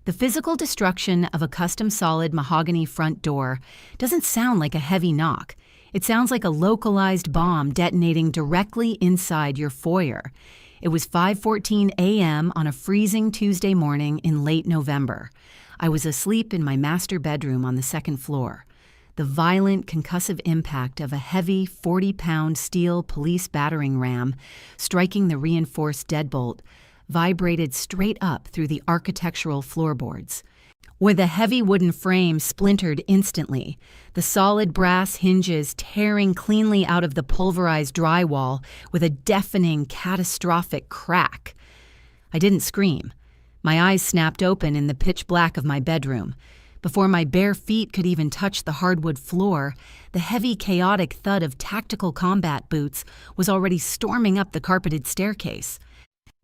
The physical destruction of a custom solid mahogany front door doesn't sound like a heavy knock. It sounds like a localized bomb detonating directly inside your foyer. It was 5:14 a.m. on a freezing Tuesday morning in late November. I was asleep in my master bedroom on the second floor. The violent concussive impact of a heavy 40-pound steel police battering ram striking the reinforced deadbolt vibrated straight up through the architectural floorboards. With a heavy wooden frame splintered instantly, the solid brass hinges tearing cleanly out of the pulverized drywall with a deafening, catastrophic crack. I didn't scream. My eyes snapped open in the pitch black of my bedroom. Before my bare feet could even touch the hardwood floor, the heavy, chaotic thud of tactical combat boots was already storming up the carpeted staircase.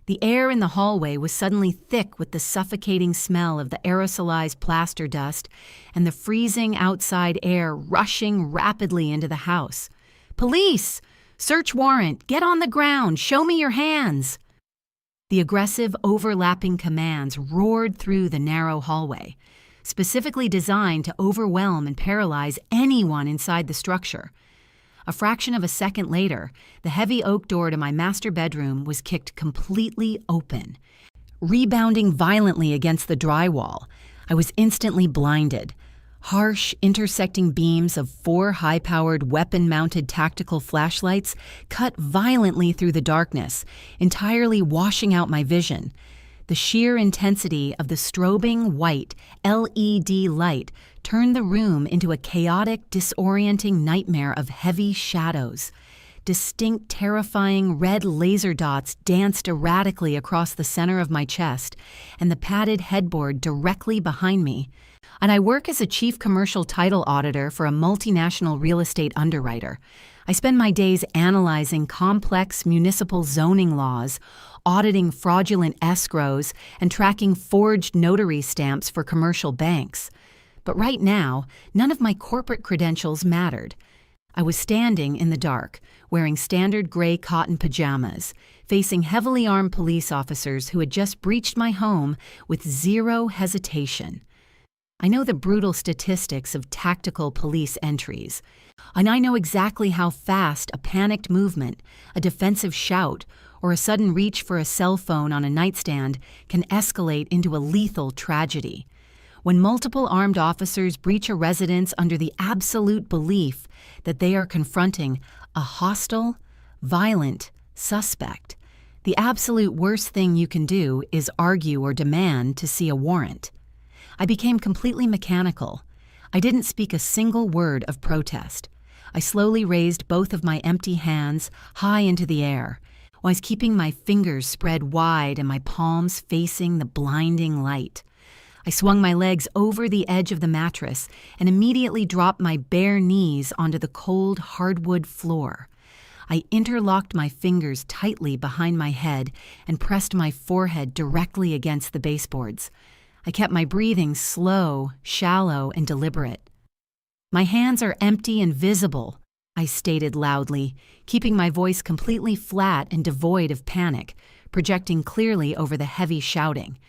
The air in the hallway was suddenly thick with the suffocating smell of the aerosolized plaster dust and the freezing outside air rushing rapidly into the house. "Police! Search warrant! Get on the ground! Show me your hands!" The aggressive, overlapping commands roared through the narrow hallway, specifically designed to overwhelm and paralyze anyone inside the structure. A fraction of a second later, the heavy oak door to my master bedroom was kicked completely open. Rebounding violently against the drywall, I was instantly blinded. Harsh, intersecting beams of 4 high-powered, weapon-mounted tactical flashlights cut violently through the darkness, entirely washing out my vision. The sheer intensity of the strobing white LED light turned the room into a chaotic, disorienting nightmare of heavy shadows. Distinct, terrifying red laser dots danced erratically across the center of my chest and the padded headboard directly behind me. And I work as a Chief Commercial Title Auditor for a multinational real estate underwriter. I spend my days analyzing complex municipal zoning laws, auditing fraudulent escrows, and tracking forged notary stamps for commercial banks. But right now, none of my corporate credentials mattered. I was standing in the dark, wearing standard gray cotton pajamas, facing heavily armed police officers who had just breached my home with zero hesitation. I know the brutal statistics of tactical police entries, and I know exactly how fast a panicked movement, a defensive shout, or a sudden reach for a cell phone on a nightstand can escalate into a lethal tragedy. When multiple armed officers breach a residence under the absolute belief that they are confronting a hostile, violent suspect, the absolute worst thing you can do is argue or demand to see a warrant. I became completely mechanical. I didn't speak a single word of protest. I slowly raised both of my empty hands high into the air, while keeping my fingers spread wide and my palms facing the blinding light. I swung my legs over the edge of the mattress and immediately dropped my bare knees onto the cold hardwood floor. I interlocked my fingers tightly behind my head and pressed my forehead directly against the baseboards. I kept my breathing slow, shallow, and deliberate. "My hands are empty and visible," I stated loudly, keeping my voice completely flat and devoid of panic, projecting clearly over the heavy shouting.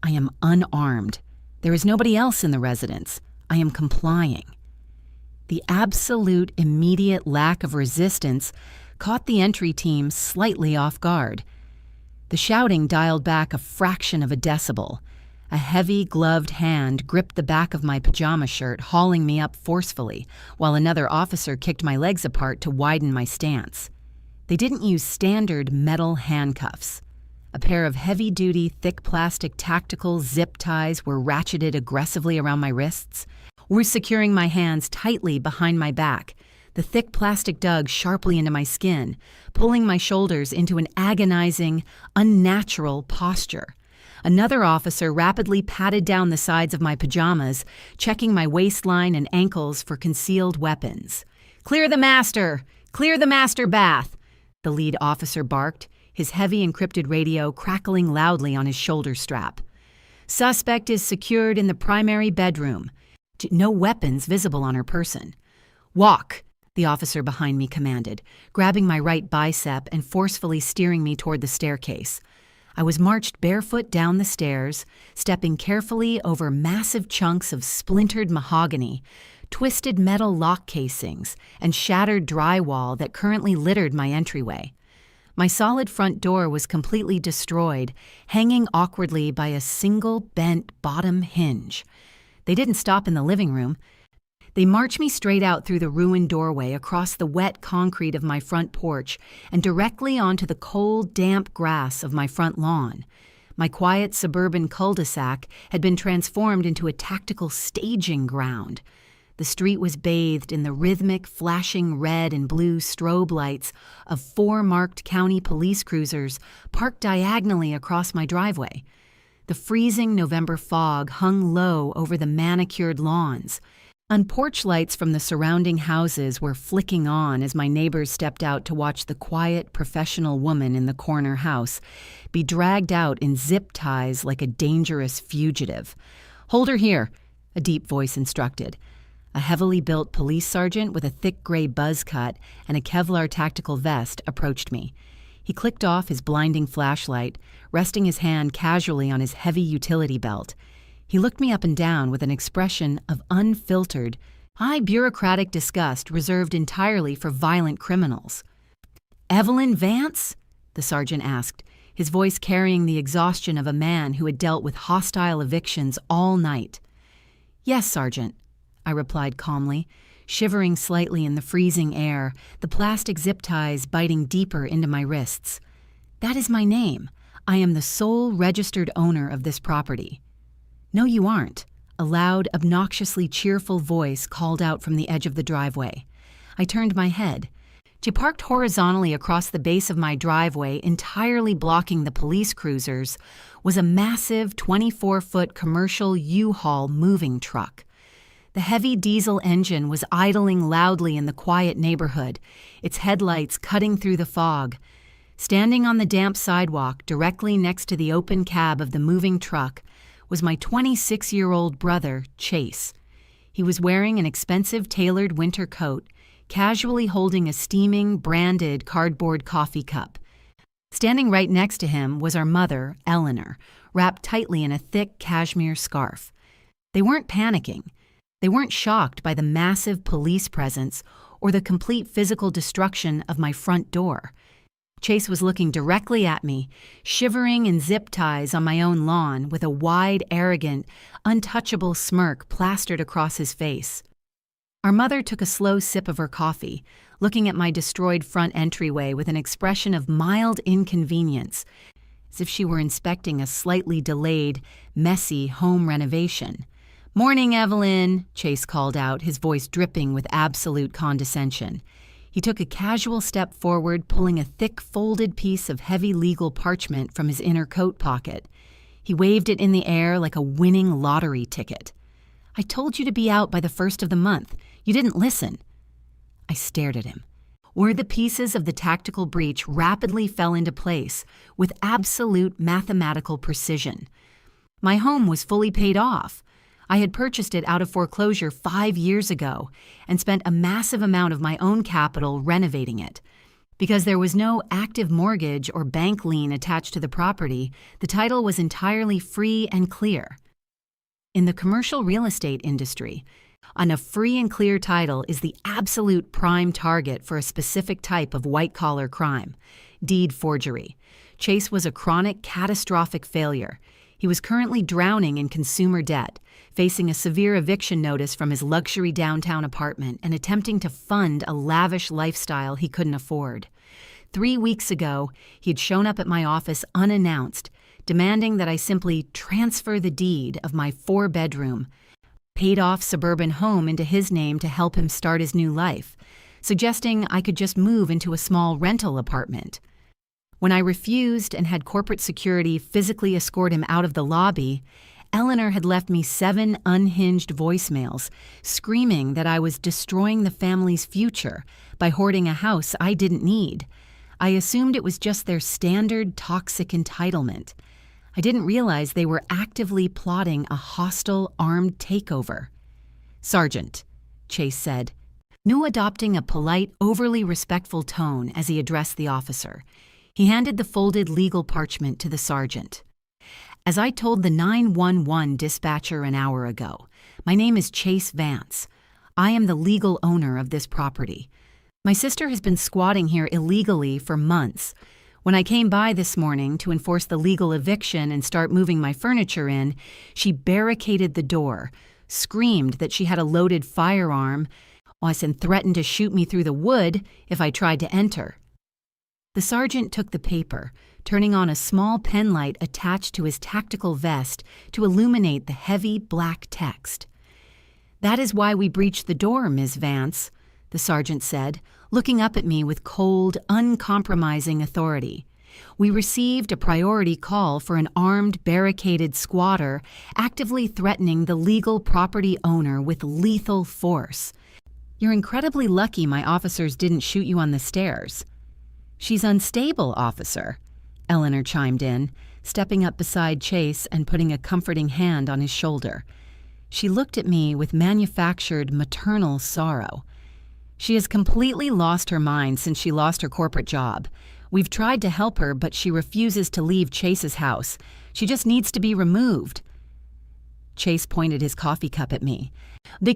"I am unarmed. There is nobody else in the residence. I am complying." The absolute immediate lack of resistance caught the entry team slightly off guard. The shouting dialed back a fraction of a decibel. A heavy, gloved hand gripped the back of my pajama shirt, hauling me up forcefully, while another officer kicked my legs apart to widen my stance. They didn't use standard metal handcuffs. A pair of heavy-duty, thick plastic tactical zip ties were ratcheted aggressively around my wrists, were securing my hands tightly behind my back. The thick plastic dug sharply into my skin, pulling my shoulders into an agonizing, unnatural posture. Another officer rapidly patted down the sides of my pajamas, checking my waistline and ankles for concealed weapons. "Clear the master! Clear the master bath!" the lead officer barked, his heavy encrypted radio crackling loudly on his shoulder strap. "Suspect is secured in the primary bedroom. No weapons visible on her person." "Walk," the officer behind me commanded, grabbing my right bicep and forcefully steering me toward the staircase. I was marched barefoot down the stairs, stepping carefully over massive chunks of splintered mahogany, twisted metal lock casings, and shattered drywall that currently littered my entryway. My solid front door was completely destroyed, hanging awkwardly by a single bent bottom hinge. They didn't stop in the living room. They marched me straight out through the ruined doorway across the wet concrete of my front porch and directly onto the cold, damp grass of my front lawn. My quiet suburban cul-de-sac had been transformed into a tactical staging ground. The street was bathed in the rhythmic, flashing red and blue strobe lights of 4 marked county police cruisers parked diagonally across my driveway. The freezing November fog hung low over the manicured lawns, and porch lights from the surrounding houses were flicking on as my neighbors stepped out to watch the quiet, professional woman in the corner house be dragged out in zip ties like a dangerous fugitive. "Hold her here," a deep voice instructed. A heavily built police sergeant with a thick gray buzz cut and a Kevlar tactical vest approached me. He clicked off his blinding flashlight, resting his hand casually on his heavy utility belt. He looked me up and down with an expression of unfiltered, high bureaucratic disgust reserved entirely for violent criminals. "Evelyn Vance?" the sergeant asked, his voice carrying the exhaustion of a man who had dealt with hostile evictions all night. "Yes, Sergeant," I replied calmly, shivering slightly in the freezing air, the plastic zip ties biting deeper into my wrists. "That is my name. I am the sole registered owner of this property." "No, you aren't," a loud, obnoxiously cheerful voice called out from the edge of the driveway. I turned my head. Parked horizontally across the base of my driveway, entirely blocking the police cruisers, was a massive 24-foot commercial U-Haul moving truck. The heavy diesel engine was idling loudly in the quiet neighborhood, its headlights cutting through the fog. Standing on the damp sidewalk directly next to the open cab of the moving truck was my 26-year-old brother, Chase. He was wearing an expensive tailored winter coat, casually holding a steaming, branded cardboard coffee cup. Standing right next to him was our mother, Eleanor, wrapped tightly in a thick cashmere scarf. They weren't panicking. They weren't shocked by the massive police presence or the complete physical destruction of my front door. Chase was looking directly at me, shivering in zip ties on my own lawn with a wide, arrogant, untouchable smirk plastered across his face. Our mother took a slow sip of her coffee, looking at my destroyed front entryway with an expression of mild inconvenience, as if she were inspecting a slightly delayed, messy home renovation. "Morning, Evelyn," Chase called out, his voice dripping with absolute condescension. He took a casual step forward, pulling a thick, folded piece of heavy legal parchment from his inner coat pocket. He waved it in the air like a winning lottery ticket. "I told you to be out by the 1st of the month. You didn't listen." I stared at him. Where the pieces of the tactical breach rapidly fell into place with absolute mathematical precision. My home was fully paid off. I had purchased it out of foreclosure 5 years ago and spent a massive amount of my own capital renovating it. Because there was no active mortgage or bank lien attached to the property, the title was entirely free and clear. In the commercial real estate industry, on a free and clear title is the absolute prime target for a specific type of white-collar crime, deed forgery. Chase was a chronic, catastrophic failure. He was currently drowning in consumer debt, facing a severe eviction notice from his luxury downtown apartment and attempting to fund a lavish lifestyle he couldn't afford. 3 weeks ago, he had shown up at my office unannounced, demanding that I simply transfer the deed of my 4-bedroom, paid-off suburban home into his name to help him start his new life, suggesting I could just move into a small rental apartment. When I refused and had corporate security physically escort him out of the lobby, Eleanor had left me 7 unhinged voicemails, screaming that I was destroying the family's future by hoarding a house I didn't need. I assumed it was just their standard toxic entitlement. I didn't realize they were actively plotting a hostile, armed takeover. "Sergeant," Chase said, now adopting a polite, overly respectful tone as he addressed the officer. He handed the folded legal parchment to the sergeant. As I told the 911 dispatcher an hour ago, my name is Chase Vance. I am the legal owner of this property. My sister has been squatting here illegally for months. When I came by this morning to enforce the legal eviction and start moving my furniture in, she barricaded the door, screamed that she had a loaded firearm, and threatened to shoot me through the wood if I tried to enter. The sergeant took the paper, turning on a small pen light attached to his tactical vest to illuminate the heavy black text. "That is why we breached the door, Ms. Vance," the sergeant said, looking up at me with cold, uncompromising authority. "We received a priority call for an armed, barricaded squatter actively threatening the legal property owner with lethal force. You're incredibly lucky my officers didn't shoot you on the stairs." "She's unstable, officer," Eleanor chimed in, stepping up beside Chase and putting a comforting hand on his shoulder. She looked at me with manufactured maternal sorrow. "She has completely lost her mind since she lost her corporate job. We've tried to help her, but she refuses to leave Chase's house. She just needs to be removed." Chase pointed his coffee cup at me.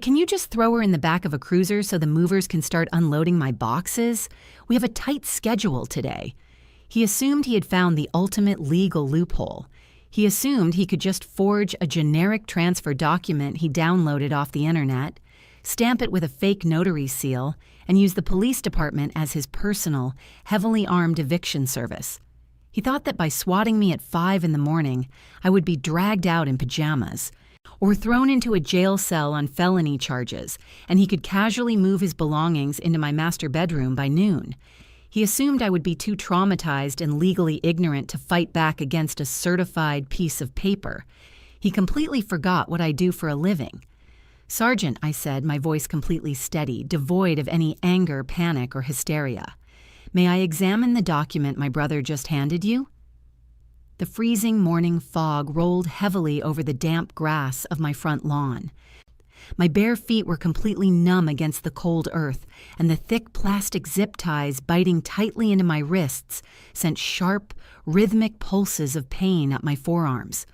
"Can you just throw her in the back of a cruiser so the movers can start unloading my boxes? We have a tight schedule today." He assumed he had found the ultimate legal loophole. He assumed he could just forge a generic transfer document he downloaded off the internet, stamp it with a fake notary seal, and use the police department as his personal, heavily armed eviction service. He thought that by swatting me at 5 in the morning, I would be dragged out in pajamas, or thrown into a jail cell on felony charges, and he could casually move his belongings into my master bedroom by noon. He assumed I would be too traumatized and legally ignorant to fight back against a certified piece of paper. He completely forgot what I do for a living. "Sergeant," I said, my voice completely steady, devoid of any anger, panic, or hysteria, "may I examine the document my brother just handed you?" The freezing morning fog rolled heavily over the damp grass of my front lawn. My bare feet were completely numb against the cold earth, and the thick plastic zip ties biting tightly into my wrists sent sharp, rhythmic pulses of pain up my forearms.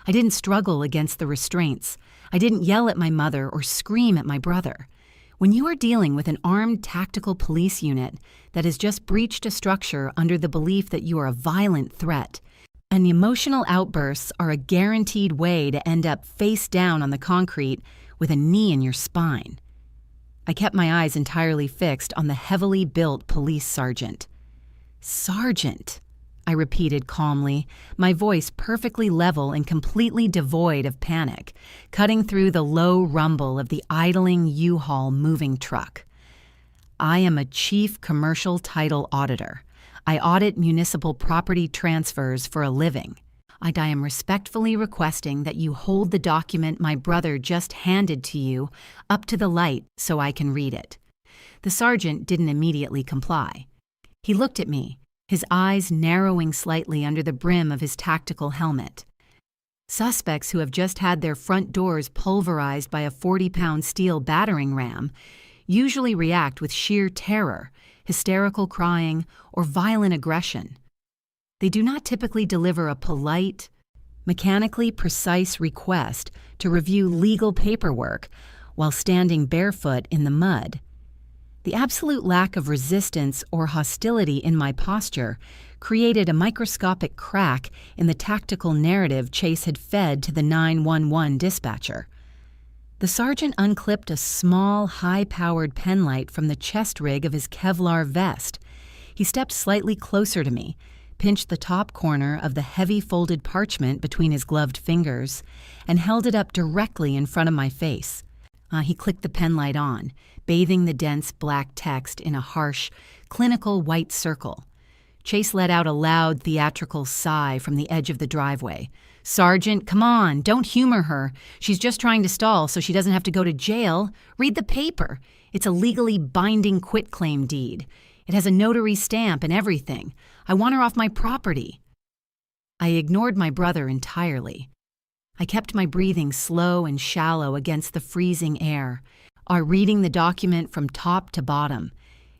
I didn't struggle against the restraints. I didn't yell at my mother or scream at my brother. When you are dealing with an armed tactical police unit that has just breached a structure under the belief that you are a violent threat, and the emotional outbursts are a guaranteed way to end up face down on the concrete with a knee in your spine. I kept my eyes entirely fixed on the heavily built police sergeant. "Sergeant," I repeated calmly, my voice perfectly level and completely devoid of panic, cutting through the low rumble of the idling U-Haul moving truck. "I am a Chief Commercial Title Auditor. I audit municipal property transfers for a living. I am respectfully requesting that you hold the document my brother just handed to you up to the light so I can read it." The sergeant didn't immediately comply. He looked at me, his eyes narrowing slightly under the brim of his tactical helmet. Suspects who have just had their front doors pulverized by a 40-pound steel battering ram usually react with sheer terror, hysterical crying, or violent aggression. They do not typically deliver a polite, mechanically precise request to review legal paperwork while standing barefoot in the mud. The absolute lack of resistance or hostility in my posture created a microscopic crack in the tactical narrative Chase had fed to the 911 dispatcher. The sergeant unclipped a small, high-powered penlight from the chest rig of his Kevlar vest. He stepped slightly closer to me, pinched the top corner of the heavy folded parchment between his gloved fingers, and held it up directly in front of my face. He clicked the penlight on, bathing the dense black text in a harsh, clinical white circle. Chase let out a loud, theatrical sigh from the edge of the driveway. "Sergeant, come on, don't humor her. She's just trying to stall so she doesn't have to go to jail. Read the paper. It's a legally binding quitclaim deed. It has a notary stamp and everything. I want her off my property." I ignored my brother entirely. I kept my breathing slow and shallow against the freezing air, reading the document from top to bottom.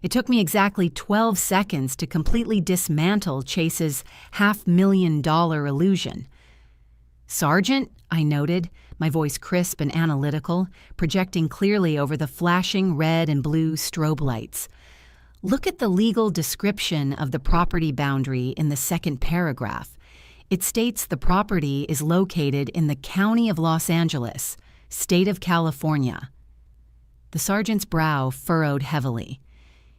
It took me exactly 12 seconds to completely dismantle Chase's $500,000 illusion. "Sergeant," I noted, my voice crisp and analytical, projecting clearly over the flashing red and blue strobe lights. "Look at the legal description of the property boundary in the second paragraph. It states the property is located in the County of Los Angeles, State of California." The sergeant's brow furrowed heavily.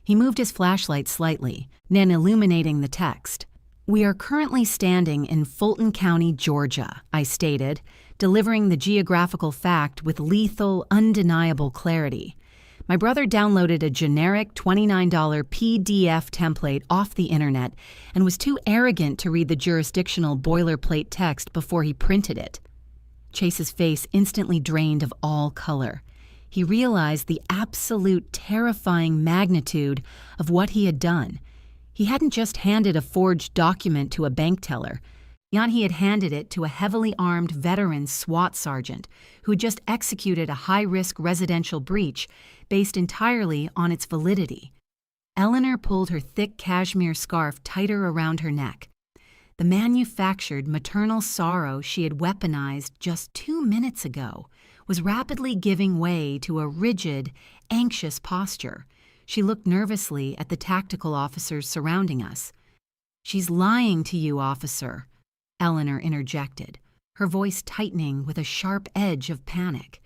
He moved his flashlight slightly, then illuminating the text. "We are currently standing in Fulton County, Georgia," I stated, delivering the geographical fact with lethal, undeniable clarity. My brother downloaded a generic $29 PDF template off the internet and was too arrogant to read the jurisdictional boilerplate text before he printed it. Chase's face instantly drained of all color. He realized the absolute terrifying magnitude of what he had done. He hadn't just handed a forged document to a bank teller. He had handed it to a heavily armed veteran SWAT sergeant who had just executed a high-risk residential breach based entirely on its validity. Eleanor pulled her thick cashmere scarf tighter around her neck. The manufactured maternal sorrow she had weaponized just 2 minutes ago was rapidly giving way to a rigid, anxious posture. She looked nervously at the tactical officers surrounding us. "She's lying to you, officer," Eleanor interjected, her voice tightening with a sharp edge of panic.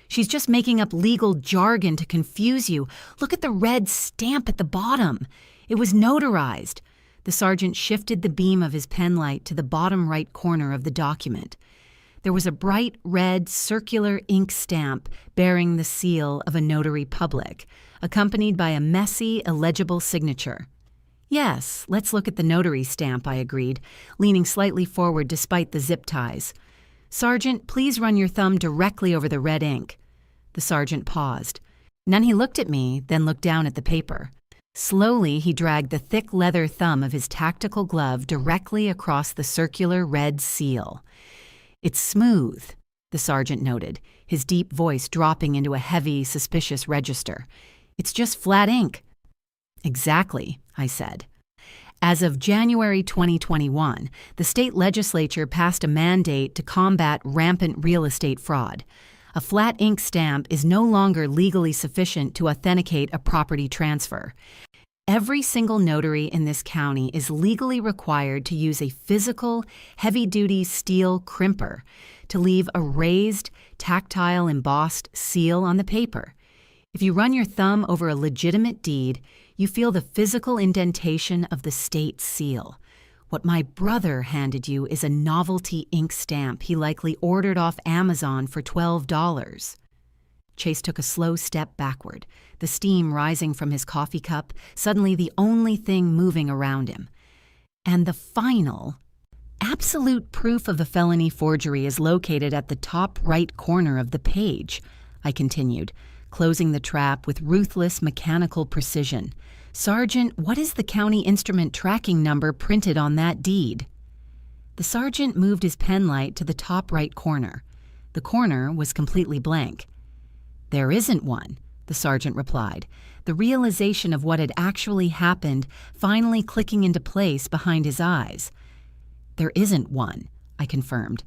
"She's just making up legal jargon to confuse you. Look at the red stamp at the bottom. It was notarized." The sergeant shifted the beam of his penlight to the bottom right corner of the document. There was a bright red circular ink stamp bearing the seal of a notary public, accompanied by a messy, illegible signature. "Yes, let's look at the notary stamp," I agreed, leaning slightly forward despite the zip ties. "Sergeant, please run your thumb directly over the red ink." The sergeant paused. Then he looked at me, then looked down at the paper. Slowly, he dragged the thick leather thumb of his tactical glove directly across the circular red seal. "It's smooth," the sergeant noted, his deep voice dropping into a heavy, suspicious register. "It's just flat ink." "Exactly," I said. As of January 2021, the state legislature passed a mandate to combat rampant real estate fraud. A flat ink stamp is no longer legally sufficient to authenticate a property transfer. Every single notary in this county is legally required to use a physical, heavy-duty steel crimper to leave a raised, tactile embossed seal on the paper. If you run your thumb over a legitimate deed, you feel the physical indentation of the state seal. What my brother handed you is a novelty ink stamp he likely ordered off Amazon for $12. Chase took a slow step backward, the steam rising from his coffee cup, suddenly the only thing moving around him. "And the final, absolute proof of the felony forgery is located at the top right corner of the page," I continued, closing the trap with ruthless mechanical precision. "Sergeant, what is the county instrument tracking number printed on that deed?" The sergeant moved his penlight to the top right corner. The corner was completely blank. "There isn't one," the sergeant replied, the realization of what had actually happened finally clicking into place behind his eyes. "There isn't one," I confirmed,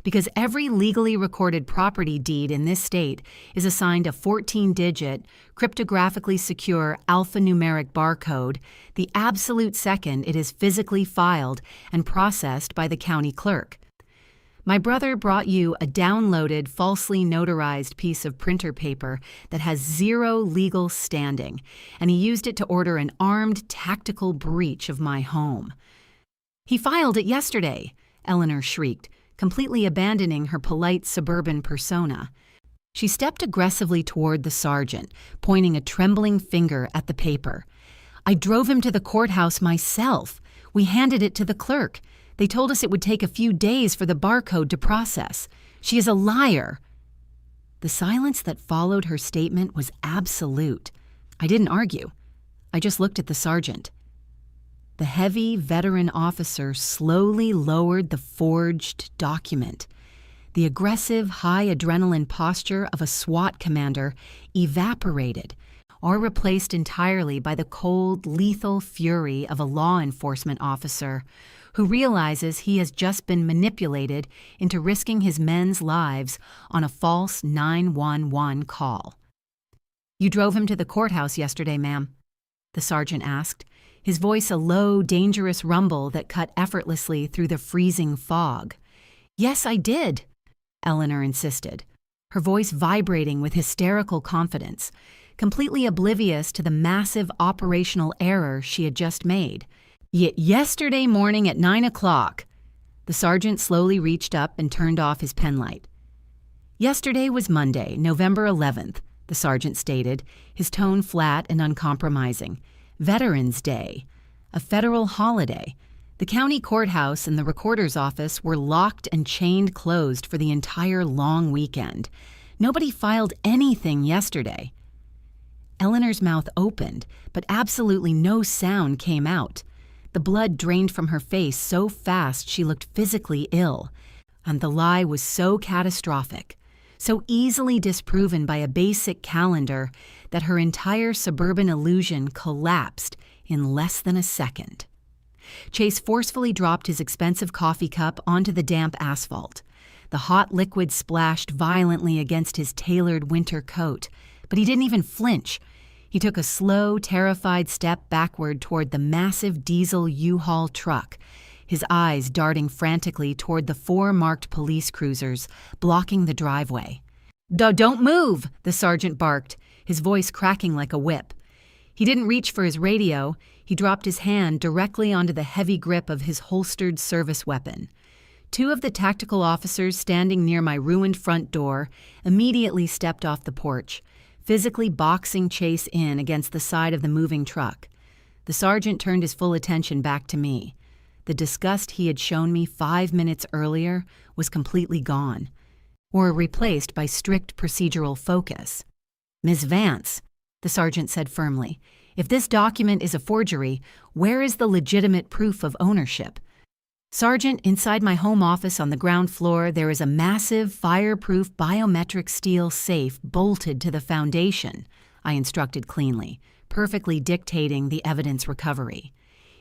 "because every legally recorded property deed in this state is assigned a 14-digit, cryptographically secure alphanumeric barcode the absolute second it is physically filed and processed by the county clerk. My brother brought you a downloaded, falsely notarized piece of printer paper that has zero legal standing, and he used it to order an armed tactical breach of my home." "He filed it yesterday," Eleanor shrieked, completely abandoning her polite suburban persona. She stepped aggressively toward the sergeant, pointing a trembling finger at the paper. "I drove him to the courthouse myself. We handed it to the clerk. They told us it would take a few days for the barcode to process. She is a liar." The silence that followed her statement was absolute. I didn't argue. I just looked at the sergeant. The heavy veteran officer slowly lowered the forged document. The aggressive, high adrenaline posture of a SWAT commander evaporated, or replaced entirely by the cold, lethal fury of a law enforcement officer who realizes he has just been manipulated into risking his men's lives on a false 911 call. "You drove him to the courthouse yesterday, ma'am?" the sergeant asked, his voice a low, dangerous rumble that cut effortlessly through the freezing fog. "Yes, I did," Eleanor insisted, her voice vibrating with hysterical confidence, completely oblivious to the massive operational error she had just made. "Yet yesterday morning at 9 o'clock. The sergeant slowly reached up and turned off his penlight. "Yesterday was Monday, November 11th, the sergeant stated, his tone flat and uncompromising. Veterans Day, a federal holiday. The county courthouse and the recorder's office were locked and chained closed for the entire long weekend. Nobody filed anything yesterday." Eleanor's mouth opened, but absolutely no sound came out. The blood drained from her face so fast she looked physically ill, and the lie was so catastrophic, so easily disproven by a basic calendar, that her entire suburban illusion collapsed in less than a second. Chase forcefully dropped his expensive coffee cup onto the damp asphalt. The hot liquid splashed violently against his tailored winter coat, but he didn't even flinch. He took a slow, terrified step backward toward the massive diesel U-Haul truck, his eyes darting frantically toward the 4 marked police cruisers blocking the driveway. "Don't move!" the sergeant barked, his voice cracking like a whip. He didn't reach for his radio. He dropped his hand directly onto the heavy grip of his holstered service weapon. 2 of the tactical officers standing near my ruined front door immediately stepped off the porch, physically boxing Chase in against the side of the moving truck. The sergeant turned his full attention back to me. The disgust he had shown me 5 minutes earlier was completely gone, or replaced by strict procedural focus. "Miss Vance," the sergeant said firmly, "if this document is a forgery, where is the legitimate proof of ownership?" "Sergeant, inside my home office on the ground floor, there is a massive, fireproof biometric steel safe bolted to the foundation," I instructed cleanly, perfectly dictating the evidence recovery.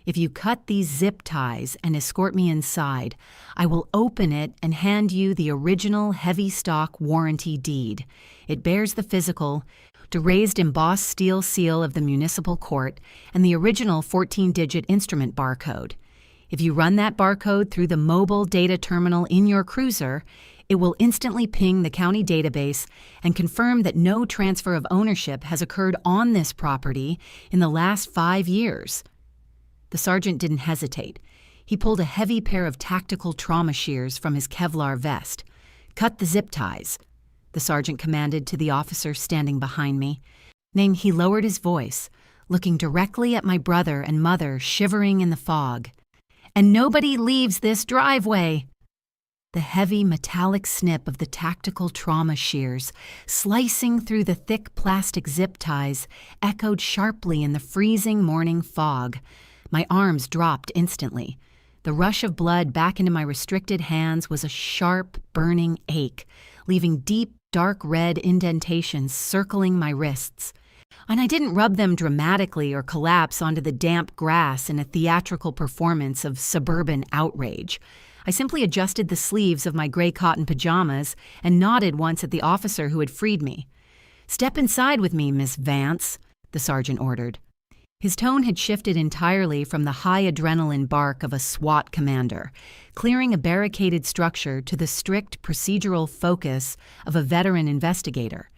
"If you cut these zip ties and escort me inside, I will open it and hand you the original heavy stock warranty deed. It bears the physical, raised embossed steel seal of the municipal court and the original 14-digit instrument barcode. If you run that barcode through the mobile data terminal in your cruiser, it will instantly ping the county database and confirm that no transfer of ownership has occurred on this property in the last 5 years." The sergeant didn't hesitate. He pulled a heavy pair of tactical trauma shears from his Kevlar vest. "Cut the zip ties," the sergeant commanded to the officer standing behind me. Then he lowered his voice, looking directly at my brother and mother shivering in the fog. "And nobody leaves this driveway." The heavy metallic snip of the tactical trauma shears, slicing through the thick plastic zip ties, echoed sharply in the freezing morning fog. My arms dropped instantly. The rush of blood back into my restricted hands was a sharp, burning ache, leaving deep, dark red indentations circling my wrists. And I didn't rub them dramatically or collapse onto the damp grass in a theatrical performance of suburban outrage. I simply adjusted the sleeves of my gray cotton pajamas and nodded once at the officer who had freed me. "Step inside with me, Miss Vance," the sergeant ordered. His tone had shifted entirely from the high adrenaline bark of a SWAT commander, clearing a barricaded structure to the strict procedural focus of a veteran investigator.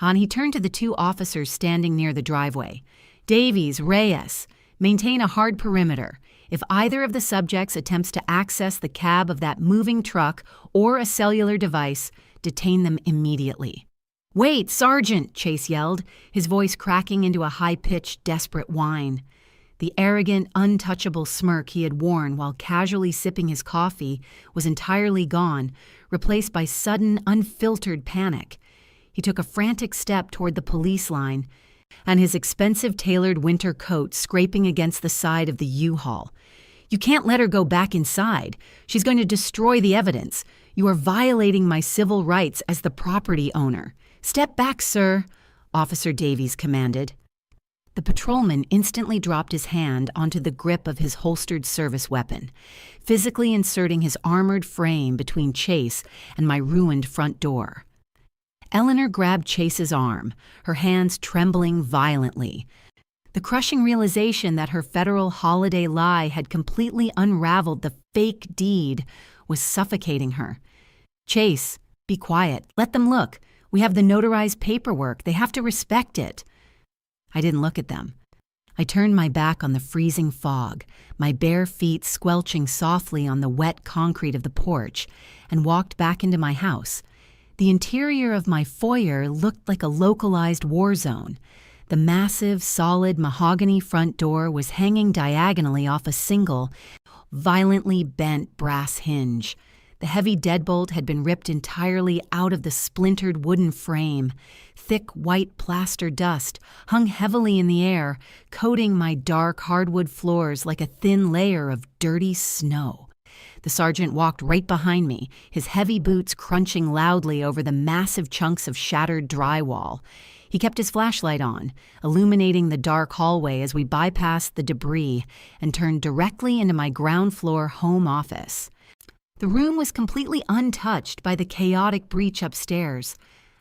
And he turned to the 2 officers standing near the driveway. "Davies, Reyes, maintain a hard perimeter. If either of the subjects attempts to access the cab of that moving truck or a cellular device, detain them immediately." "Wait, Sergeant!" Chase yelled, his voice cracking into a high-pitched, desperate whine. The arrogant, untouchable smirk he had worn while casually sipping his coffee was entirely gone, replaced by sudden, unfiltered panic. He took a frantic step toward the police line, and his expensive tailored winter coat scraping against the side of the U-Haul. "You can't let her go back inside. She's going to destroy the evidence. You are violating my civil rights as the property owner. Step back, sir," Officer Davies commanded. The patrolman instantly dropped his hand onto the grip of his holstered service weapon, physically inserting his armored frame between Chase and my ruined front door. Eleanor grabbed Chase's arm, her hands trembling violently. The crushing realization that her federal holiday lie had completely unraveled the fake deed was suffocating her. "Chase, be quiet. Let them look. We have the notarized paperwork. They have to respect it." I didn't look at them. I turned my back on the freezing fog, my bare feet squelching softly on the wet concrete of the porch, and walked back into my house. The interior of my foyer looked like a localized war zone. The massive, solid mahogany front door was hanging diagonally off a single, violently bent brass hinge. The heavy deadbolt had been ripped entirely out of the splintered wooden frame. Thick white plaster dust hung heavily in the air, coating my dark hardwood floors like a thin layer of dirty snow. The sergeant walked right behind me, his heavy boots crunching loudly over the massive chunks of shattered drywall. He kept his flashlight on, illuminating the dark hallway as we bypassed the debris and turned directly into my ground floor home office. The room was completely untouched by the chaotic breach upstairs.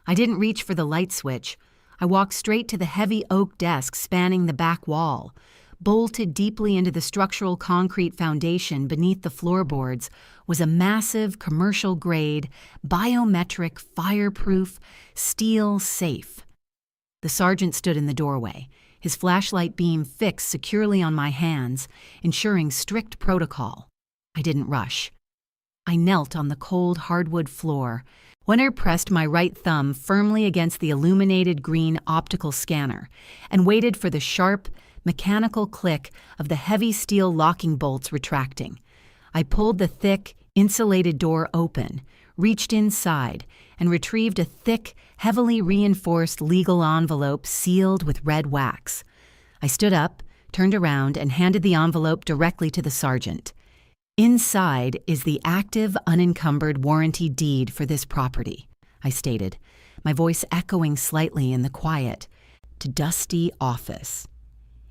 I didn't reach for the light switch. I walked straight to the heavy oak desk spanning the back wall. Bolted deeply into the structural concrete foundation beneath the floorboards was a massive commercial-grade, biometric, fireproof, steel safe. The sergeant stood in the doorway, his flashlight beam fixed securely on my hands, ensuring strict protocol. I didn't rush. I knelt on the cold hardwood floor. Winter pressed my right thumb firmly against the illuminated green optical scanner and waited for the sharp, mechanical click of the heavy steel locking bolts retracting. I pulled the thick, insulated door open, reached inside, and retrieved a thick, heavily reinforced legal envelope sealed with red wax. I stood up, turned around, and handed the envelope directly to the sergeant. "Inside is the active, unencumbered warranty deed for this property," I stated, my voice echoing slightly in the quiet, to dusty office.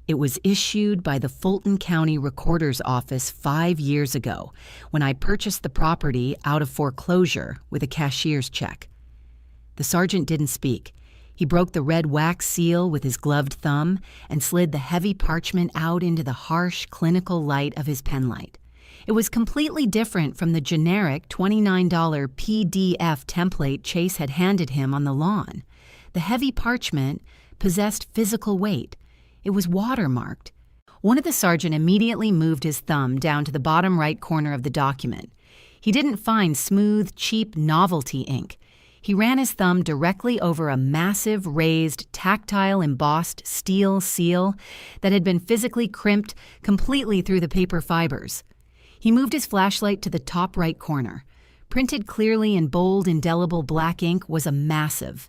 It was issued by the Fulton County Recorder's Office 5 years ago when I purchased the property out of foreclosure with a cashier's check. The sergeant didn't speak. He broke the red wax seal with his gloved thumb and slid the heavy parchment out into the harsh, clinical light of his penlight. It was completely different from the generic $29 PDF template Chase had handed him on the lawn. The heavy parchment possessed physical weight. It was watermarked. One of the sergeant immediately moved his thumb down to the bottom right corner of the document. He didn't find smooth, cheap novelty ink. He ran his thumb directly over a massive, raised, tactile embossed steel seal that had been physically crimped completely through the paper fibers. He moved his flashlight to the top right corner. Printed clearly in bold, indelible black ink was a massive,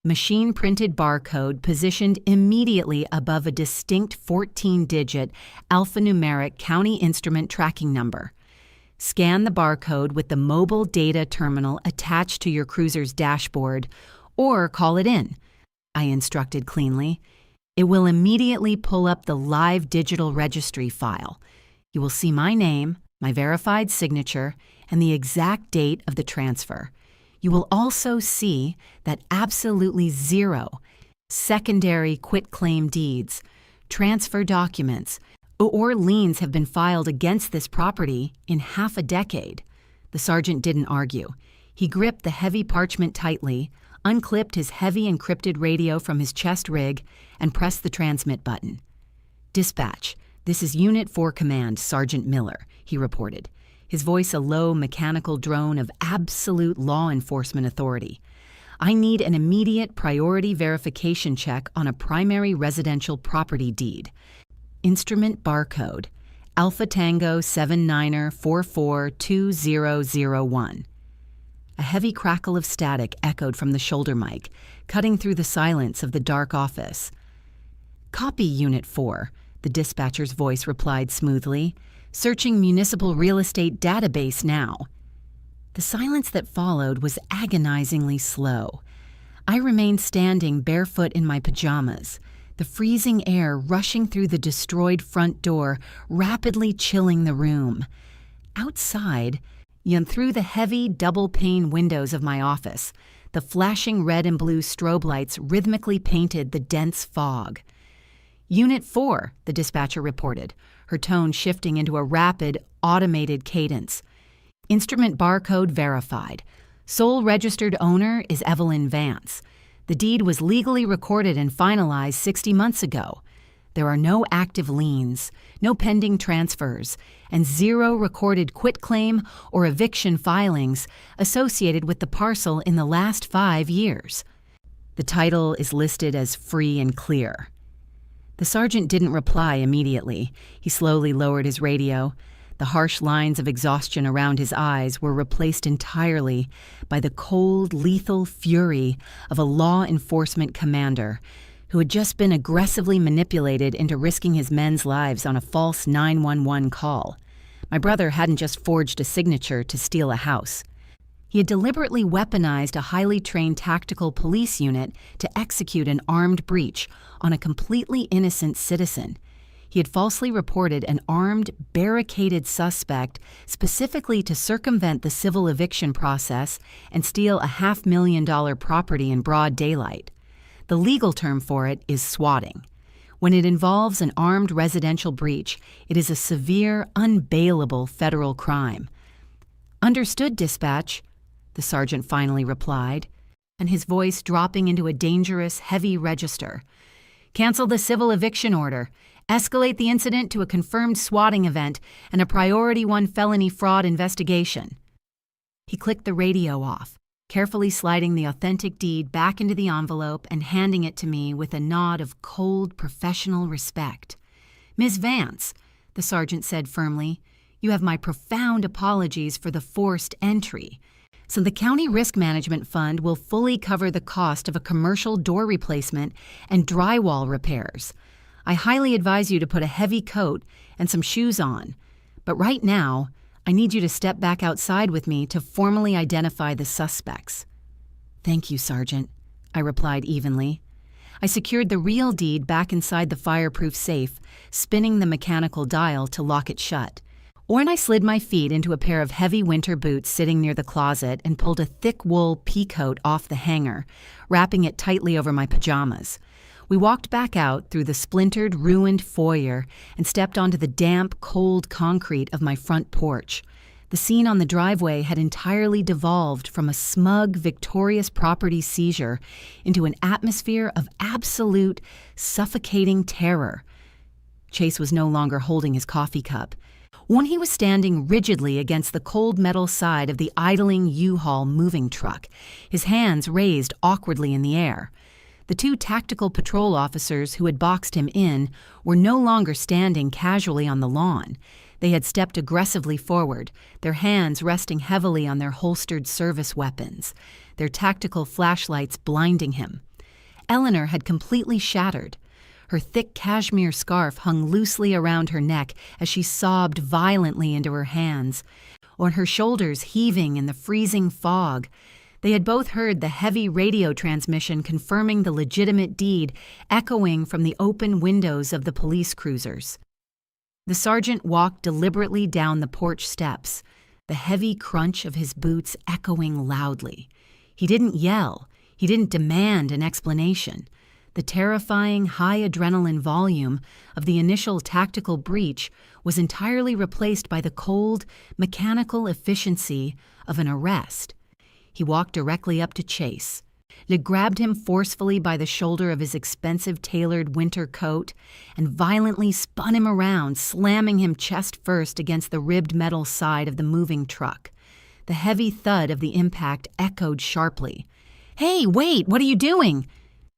machine-printed barcode positioned immediately above a distinct 14-digit alphanumeric county instrument tracking number. Scan the barcode with the mobile data terminal attached to your cruiser's dashboard, or call it in, I instructed cleanly. It will immediately pull up the live digital registry file. You will see my name, my verified signature, and the exact date of the transfer. You will also see that absolutely zero secondary quitclaim deeds, transfer documents, or liens have been filed against this property in half a decade. The sergeant didn't argue. He gripped the heavy parchment tightly, unclipped his heavy encrypted radio from his chest rig, and pressed the transmit button. "Dispatch, this is Unit 4 Command, Sergeant Miller," he reported, his voice a low mechanical drone of absolute law enforcement authority. "I need an immediate priority verification check on a primary residential property deed. Instrument barcode, Alpha Tango 79442001. A heavy crackle of static echoed from the shoulder mic, cutting through the silence of the dark office. "Copy, Unit 4, the dispatcher's voice replied smoothly. "Searching municipal real estate database now." The silence that followed was agonizingly slow. I remained standing barefoot in my pajamas, the freezing air rushing through the destroyed front door, rapidly chilling the room. Outside, and through the heavy double-pane windows of my office, the flashing red and blue strobe lights rhythmically painted the dense fog. Unit 4, the dispatcher reported, her tone shifting into a rapid, automated cadence. Instrument barcode verified. Sole registered owner is Evelyn Vance. The deed was legally recorded and finalized 60 months ago. There are no active liens, no pending transfers, and 0 recorded quitclaim or eviction filings associated with the parcel in the last 5 years. The title is listed as free and clear. The sergeant didn't reply immediately. He slowly lowered his radio. The harsh lines of exhaustion around his eyes were replaced entirely by the cold, lethal fury of a law enforcement commander who had just been aggressively manipulated into risking his men's lives on a false 911 call. My brother hadn't just forged a signature to steal a house. He had deliberately weaponized a highly trained tactical police unit to execute an armed breach on a completely innocent citizen. He had falsely reported an armed, barricaded suspect specifically to circumvent the civil eviction process and steal a $500,000 property in broad daylight. The legal term for it is swatting. When it involves an armed residential breach, it is a severe, unbailable federal crime. "Understood, dispatch," the sergeant finally replied, and his voice dropping into a dangerous, heavy register. "Cancel the civil eviction order. Escalate the incident to a confirmed swatting event and a Priority 1 felony fraud investigation." He clicked the radio off, carefully sliding the authentic deed back into the envelope and handing it to me with a nod of cold, professional respect. "Ms. Vance," the sergeant said firmly, "you have my profound apologies for the forced entry. So the County Risk Management Fund will fully cover the cost of a commercial door replacement and drywall repairs. I highly advise you to put a heavy coat and some shoes on. But right now, I need you to step back outside with me to formally identify the suspects." "Thank you, Sergeant," I replied evenly. I secured the real deed back inside the fireproof safe, spinning the mechanical dial to lock it shut. Or I slid my feet into a pair of heavy winter boots sitting near the closet and pulled a thick wool pea coat off the hanger, wrapping it tightly over my pajamas. We walked back out through the splintered, ruined foyer and stepped onto the damp, cold concrete of my front porch. The scene on the driveway had entirely devolved from a smug, victorious property seizure into an atmosphere of absolute, suffocating terror. Chase was no longer holding his coffee cup. One, he was standing rigidly against the cold metal side of the idling U-Haul moving truck, his hands raised awkwardly in the air. The 2 tactical patrol officers who had boxed him in were no longer standing casually on the lawn. They had stepped aggressively forward, their hands resting heavily on their holstered service weapons, their tactical flashlights blinding him. Eleanor had completely shattered. Her thick cashmere scarf hung loosely around her neck as she sobbed violently into her hands, on her shoulders heaving in the freezing fog. They had both heard the heavy radio transmission confirming the legitimate deed echoing from the open windows of the police cruisers. The sergeant walked deliberately down the porch steps, the heavy crunch of his boots echoing loudly. He didn't yell. He didn't demand an explanation. The terrifying, high adrenaline volume of the initial tactical breach was entirely replaced by the cold, mechanical efficiency of an arrest. He walked directly up to Chase. He grabbed him forcefully by the shoulder of his expensive tailored winter coat and violently spun him around, slamming him chest first against the ribbed metal side of the moving truck. The heavy thud of the impact echoed sharply. "Hey, wait, what are you doing?"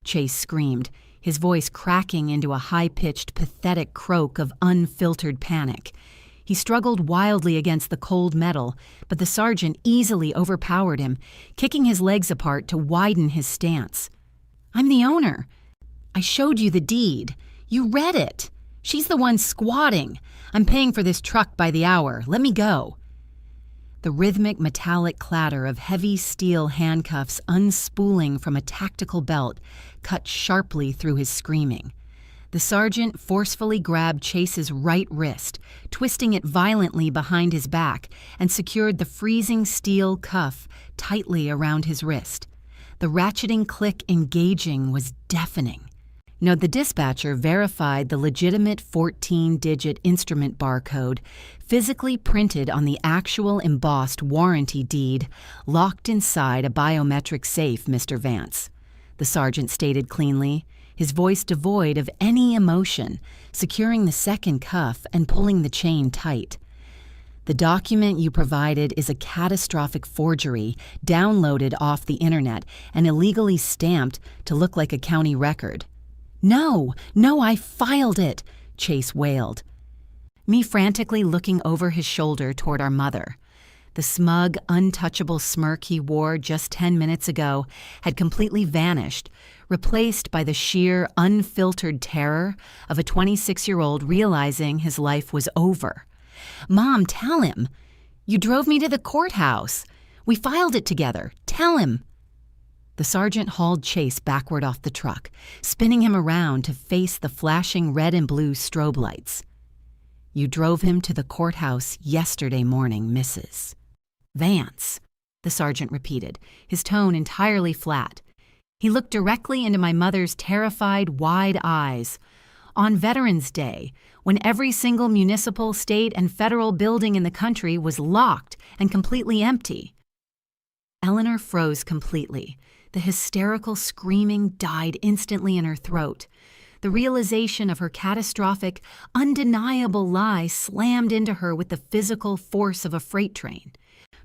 Chase screamed, his voice cracking into a high-pitched, pathetic croak of unfiltered panic. He struggled wildly against the cold metal, but the sergeant easily overpowered him, kicking his legs apart to widen his stance. "I'm the owner. I showed you the deed. You read it. She's the one squatting. I'm paying for this truck by the hour. Let me go." The rhythmic metallic clatter of heavy steel handcuffs unspooling from a tactical belt cut sharply through his screaming. The sergeant forcefully grabbed Chase's right wrist, twisting it violently behind his back, and secured the freezing steel cuff tightly around his wrist. The ratcheting click engaging was deafening. Note the dispatcher verified the legitimate 14-digit instrument barcode physically printed on the actual embossed warranty deed locked inside a biometric safe, Mr. Vance. The sergeant stated cleanly, his voice devoid of any emotion, securing the second cuff and pulling the chain tight. The document you provided is a catastrophic forgery downloaded off the internet and illegally stamped to look like a county record. No, I filed it, Chase wailed, me frantically looking over his shoulder toward our mother. The smug, untouchable smirk he wore just 10 minutes ago had completely vanished, replaced by the sheer, unfiltered terror of a 26-year-old realizing his life was over. Mom, tell him. You drove me to the courthouse. We filed it together. Tell him. The sergeant hauled Chase backward off the truck, spinning him around to face the flashing red and blue strobe lights. You drove him to the courthouse yesterday morning, Mrs. Vance, the sergeant repeated, his tone entirely flat. He looked directly into my mother's terrified, wide eyes. On Veterans Day, when every single municipal, state, and federal building in the country was locked and completely empty. Eleanor froze completely. The hysterical screaming died instantly in her throat. The realization of her catastrophic, undeniable lie slammed into her with the physical force of a freight train.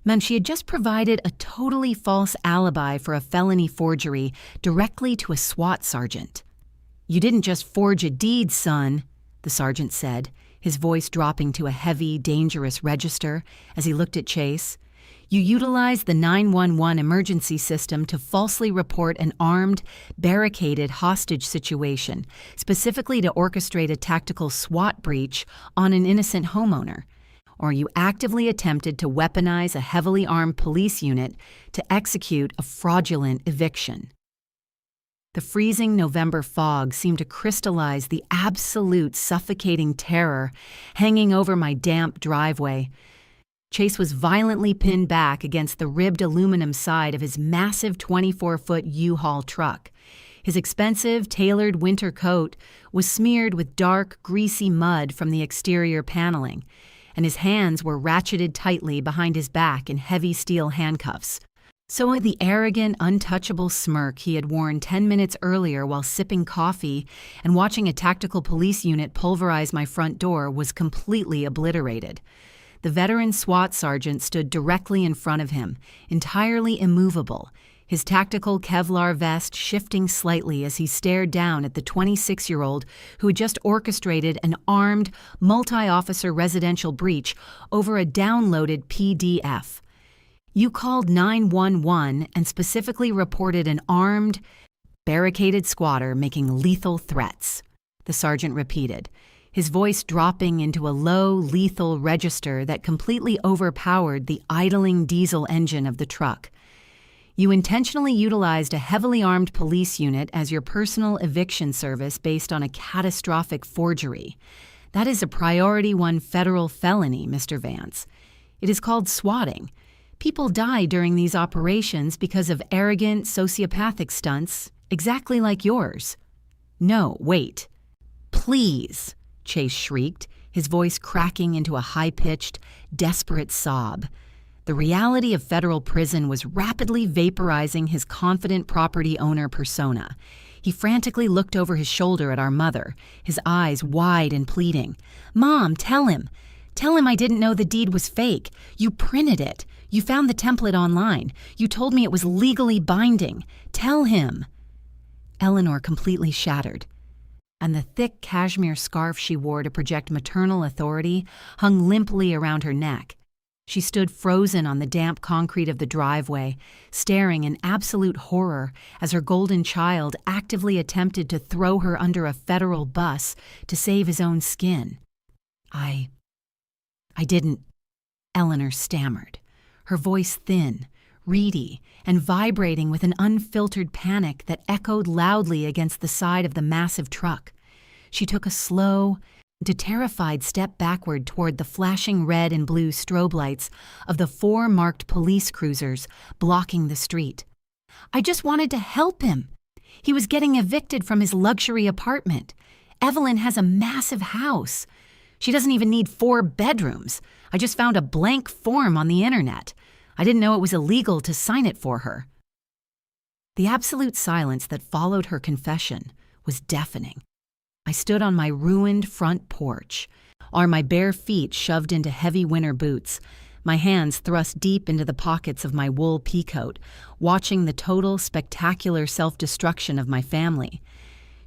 Meant she had just provided a totally false alibi for a felony forgery directly to a SWAT sergeant. You didn't just forge a deed, son, the sergeant said, his voice dropping to a heavy, dangerous register as he looked at Chase. You utilized the 911 emergency system to falsely report an armed, barricaded hostage situation, specifically to orchestrate a tactical SWAT breach on an innocent homeowner. Or you actively attempted to weaponize a heavily armed police unit to execute a fraudulent eviction. The freezing November fog seemed to crystallize the absolute suffocating terror hanging over my damp driveway. Chase was violently pinned back against the ribbed aluminum side of his massive 24-foot U-Haul truck. His expensive, tailored winter coat was smeared with dark, greasy mud from the exterior paneling, and his hands were ratcheted tightly behind his back in heavy steel handcuffs. So the arrogant, untouchable smirk he had worn 10 minutes earlier while sipping coffee and watching a tactical police unit pulverize my front door was completely obliterated. The veteran SWAT sergeant stood directly in front of him, entirely immovable, his tactical Kevlar vest shifting slightly as he stared down at the 26-year-old who had just orchestrated an armed, multi-officer residential breach over a downloaded PDF. You called 911 and specifically reported an armed, barricaded squatter making lethal threats, the sergeant repeated, his voice dropping into a low, lethal register that completely overpowered the idling diesel engine of the truck. You intentionally utilized a heavily armed police unit as your personal eviction service based on a catastrophic forgery. That is a Priority 1 federal felony, Mr. Vance. It is called swatting. People die during these operations because of arrogant, sociopathic stunts, exactly like yours. No, wait. Please, Chase shrieked, his voice cracking into a high-pitched, desperate sob. The reality of federal prison was rapidly vaporizing his confident property owner persona. He frantically looked over his shoulder at our mother, his eyes wide and pleading. Mom, tell him. Tell him I didn't know the deed was fake. You printed it. You found the template online. You told me it was legally binding. Tell him. Eleanor completely shattered, and the thick cashmere scarf she wore to project maternal authority hung limply around her neck. She stood frozen on the damp concrete of the driveway, staring in absolute horror as her golden child actively attempted to throw her under a federal bus to save his own skin. I didn't, Eleanor stammered, her voice thin, reedy, and vibrating with an unfiltered panic that echoed loudly against the side of the massive truck. She took a slow, terrified step backward toward the flashing red and blue strobe lights of the 4 marked police cruisers blocking the street. I just wanted to help him. He was getting evicted from his luxury apartment. Evelyn has a massive house. She doesn't even need 4 bedrooms. I just found a blank form on the internet. I didn't know it was illegal to sign it for her. The absolute silence that followed her confession was deafening. I stood on my ruined front porch, my bare feet shoved into heavy winter boots, my hands thrust deep into the pockets of my wool peacoat, watching the total, spectacular self-destruction of my family.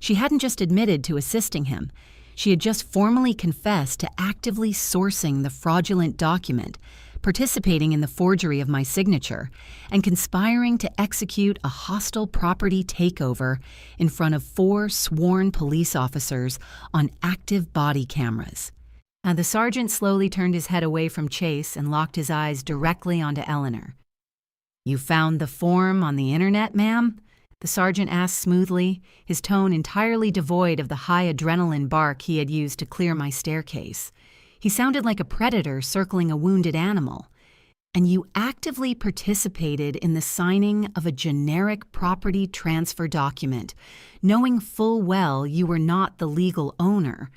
She hadn't just admitted to assisting him. She had just formally confessed to actively sourcing the fraudulent document, participating in the forgery of my signature, and conspiring to execute a hostile property takeover in front of 4 sworn police officers on active body cameras. The sergeant slowly turned his head away from Chase and locked his eyes directly onto Eleanor. "You found the form on the internet, ma'am?" the sergeant asked smoothly, his tone entirely devoid of the high adrenaline bark he had used to clear my staircase. He sounded like a predator circling a wounded animal. "And you actively participated in the signing of a generic property transfer document, knowing full well you were not the legal owner.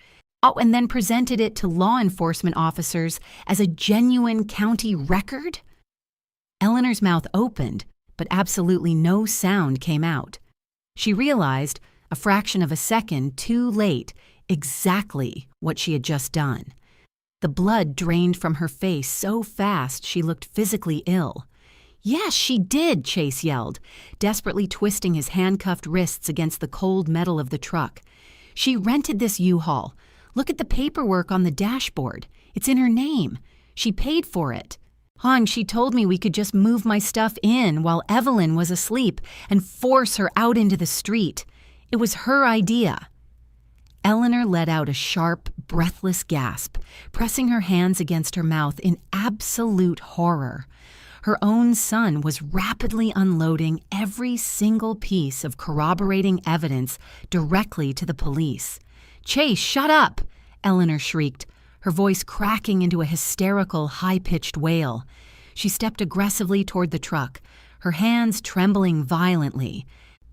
And then presented it to law enforcement officers as a genuine county record?" Eleanor's mouth opened, but absolutely no sound came out. She realized, a fraction of a second too late, exactly what she had just done. The blood drained from her face so fast she looked physically ill. "Yes, she did," Chase yelled, desperately twisting his handcuffed wrists against the cold metal of the truck. "She rented this U-Haul. Look at the paperwork on the dashboard. It's in her name. She paid for it. Hong, she told me we could just move my stuff in while Evelyn was asleep and force her out into the street. It was her idea." Eleanor let out a sharp, breathless gasp, pressing her hands against her mouth in absolute horror. Her own son was rapidly unloading every single piece of corroborating evidence directly to the police. "Chase, shut up!" Eleanor shrieked, her voice cracking into a hysterical, high-pitched wail. She stepped aggressively toward the truck, her hands trembling violently.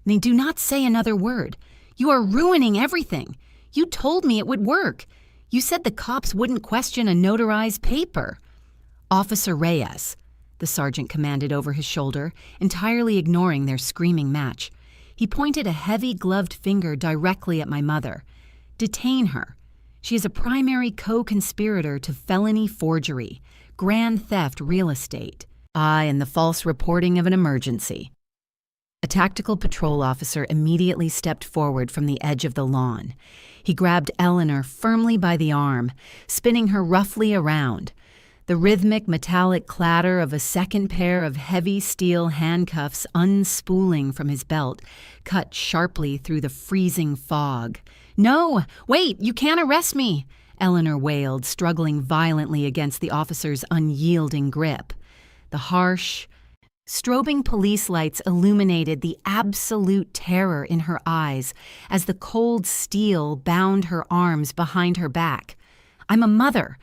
"Do not say another word. You are ruining everything. You told me it would work. You said the cops wouldn't question a notarized paper." "Officer Reyes," the sergeant commanded over his shoulder, entirely ignoring their screaming match. He pointed a heavy gloved finger directly at my mother. "Detain her. She is a primary co-conspirator to felony forgery, grand theft real estate, and the false reporting of an emergency." A tactical patrol officer immediately stepped forward from the edge of the lawn. He grabbed Eleanor firmly by the arm, spinning her roughly around. The rhythmic metallic clatter of a second pair of heavy steel handcuffs unspooling from his belt cut sharply through the freezing fog. "No, wait, you can't arrest me!" Eleanor wailed, struggling violently against the officer's unyielding grip. The harsh, strobing police lights illuminated the absolute terror in her eyes as the cold steel bound her arms behind her back. "I'm a mother.